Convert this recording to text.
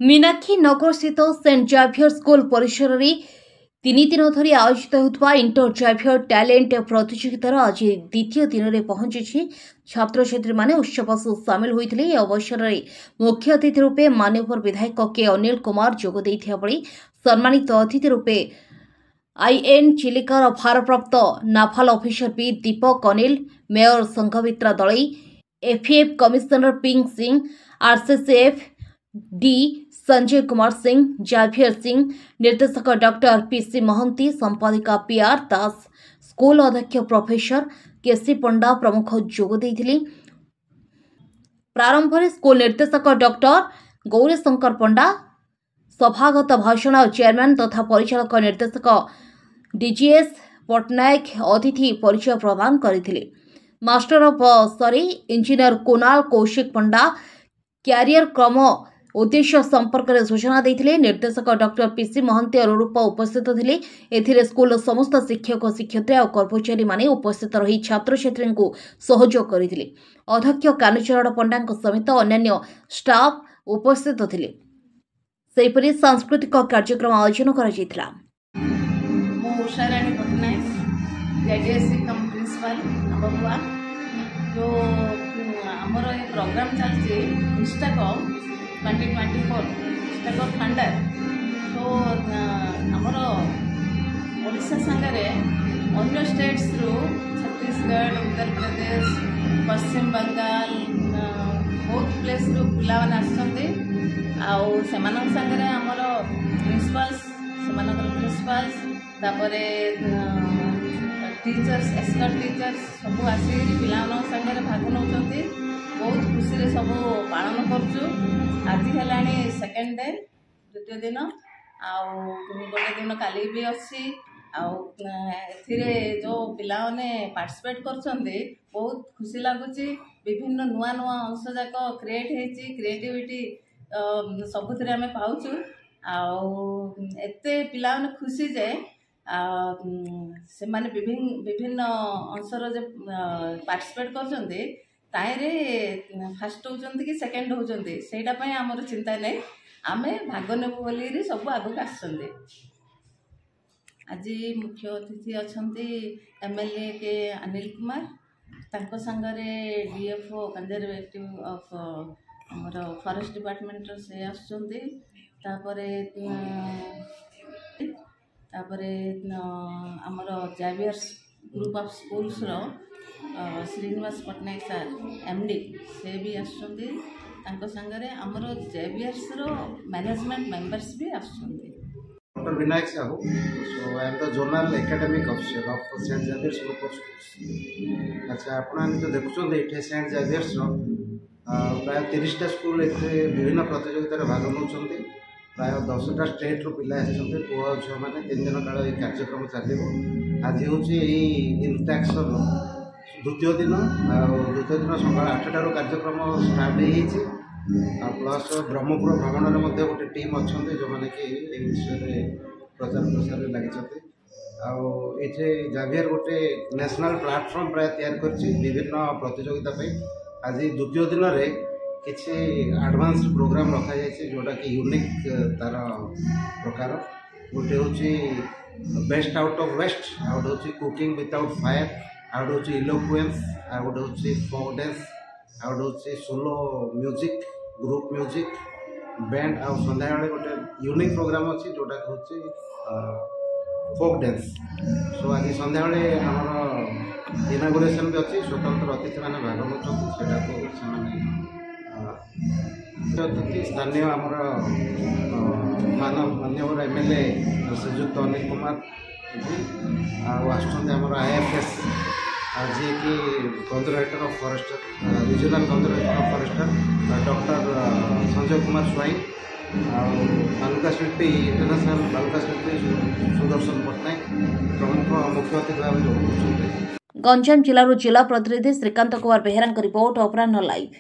मीनाक्षी नगर स्थित Saint Xavier school परिसर में 3 दिन धरी आयोजित होता इंटर जाभियर टैलेंट प्रतियोगितार आज द्वितीय दिन में पहुंची छात्र छात्री माने उत्सव सामिल होते। अवसर में मुख्य अतिथि रूपे मान्यवर विधायक के अनिल कुमार जोग देथिया बळी सम्मानित अतिथि रूपे आईएन चिलिकार भारप्राप्त नाफाल officer B Deepak Anil, mayor Sanghamitra Dalai, FF commissioner पिंक Singh, RCCF D Sanjay Kumar Singh, Xavier Singh, निर्देशक डॉक्टर पीसी महंती, संपादिका पीआर दास, स्कूल अध्यक्ष प्रोफेसर केसी पंडा प्रमुख जोग देथिले। प्रारंभ में स्कूल निर्देशक डॉक्टर गौरीशंकर पंडा सभागत भाषण और चेयरमैन तथा परिचालक निर्देशक डीजीएस पटनायक अतिथि परिचय प्रदान करथिले। मास्टर ऑफ सरी इंजीनियर कुणाल कौशिक पंडा क्यारियर क्रम उद्देश्य संपर्क में सूचना देथिले। निर्देशक डॉक्टर पीसी महंती और रूप उपस्थित थिले। एथिरे स्कूल समस्त शिक्षक शिक्षयित्री और कर्मचारी माने उपस्थित रही छात्र छात्री को सहयोग करथिले। अध्यक्ष कानुचरण पंडा समेत अन्य स्टाफ उपस्थित थिले। सेपरी सांस्कृतिक कार्यक्रम आयोजन करा उषाराणी पटनायक जेडीएससी कम प्रिंसिपल नंबर 1 जो आमर ये प्रोग्राम चलती इंस्टाकॉम 2024 इंस्टाकॉम थंडर तो आमर ओडिशा संगे अन्य स्टेट्स रु छत्तीसगढ़, उत्तर प्रदेश, पश्चिम बंगाल बहुत प्लेस रु पिला आसछन्ते आउ सेमानक संगे आमर प्रिंसिपल्स प्रिंसिपल्स तापरे टीचर्स एक्सपर्ट टीचर्स सब आसी पिला संगे भाग नौ बहुत खुशी सब पालन करुँ। आज है सेकेंड डे द्वितीय दिन आउ गोटे दिन काली भी अच्छी आउे जो पिला पार्टिसिपेट कर बहुत खुशी लगुच। विभिन्न नुआ नुआ अंश जाक क्रिएट होती क्रिएटिविटी सबुथ आम पाचु आते पिला खुशी जे से माने विभिन्न अंशर जो पार्टिसिपेट कर फास्ट होती कि सेकेंड होती से आमर चिंता नहीं आम भाग नेबू बोली सब आगक आसछन्ते। आज मुख्य अतिथि अच्छा एमएलए के अनिल कुमार तांको संगरे डीएफओ कंजरवेटिव ऑफ आमर फॉरेस्ट डिपार्टमेंट से आसछन्ते। तापरे आमर जाभियर्स ग्रुप ऑफ स्कूल्स रो श्रीनिवास पटनायक सर एमडी से भी आसछन्ते। तांको संगरे आमर जाभियर्स रो मैनेजमेंट मेंबर्स भी आसछन्ते। Doctor Vinayak Sahu, so I am the zonal academic officer of saint Xavier's group of schools. अच्छा आपण जो देखुछन एठे सेंट जाभियर्स रो प्राय 30टा स्कूल एथे विभिन्न प्रतियोगितार भाग नौछन्ते। प्राय 10टा स्टेट रो पिला आछन्ते पुआ झियो माने 3 दिन काल ए कार्यक्रम चलिबो। आज होची इंटरैक्शन द्वितीय दिन सकाल 8टा रो कार्यक्रम स्टार्ट होईछि प्लस ब्रह्मपुर भ्रमण में गोटे टीम अच्छा जो मैंने कि विषय प्रचार प्रसार लगी ये जाभियर गोटे नेशनल प्लेटफॉर्म प्राय तैयार कर विभिन्न प्रतियोगिता आज द्वितीय दिन में किसी एडवांस प्रोग्राम रखा जाए जोटा कि यूनिक तार प्रकार गोटे हूँ बेस्ट आउट ऑफ वेस्ट आउट हूँ कुकिंग विदाउट फायर आउट हूँ इलोक्वेंस आउट हूँ फोक डांस आउट हूँ solo music group music band आ संध्या गोटे यूनिक प्रोग्राम अच्छी जोटा हूँ फोक डांस। सो आज संध्या आमर इनागुरेसन भी अच्छी स्वतंत्र अतिथि मैंने भाग नौकरी स्थानीय आमर मानवर एमएलए श्रीजुक्त अनिल कुमार आमर आईएफएस जी कि conservator of forest regional conservator of forester doctor Sanjay Kumar Swain बालुका शिल्पी इंटरनेशनल बालुका शिल्पी सुदर्शन पटनायक प्रमुख मुख्य अतिथि भाव। गंजाम जिलूर जिला प्रतिनिधि श्रीकांत कुमार बेहेरा रिपोर्ट अपराह लाइव।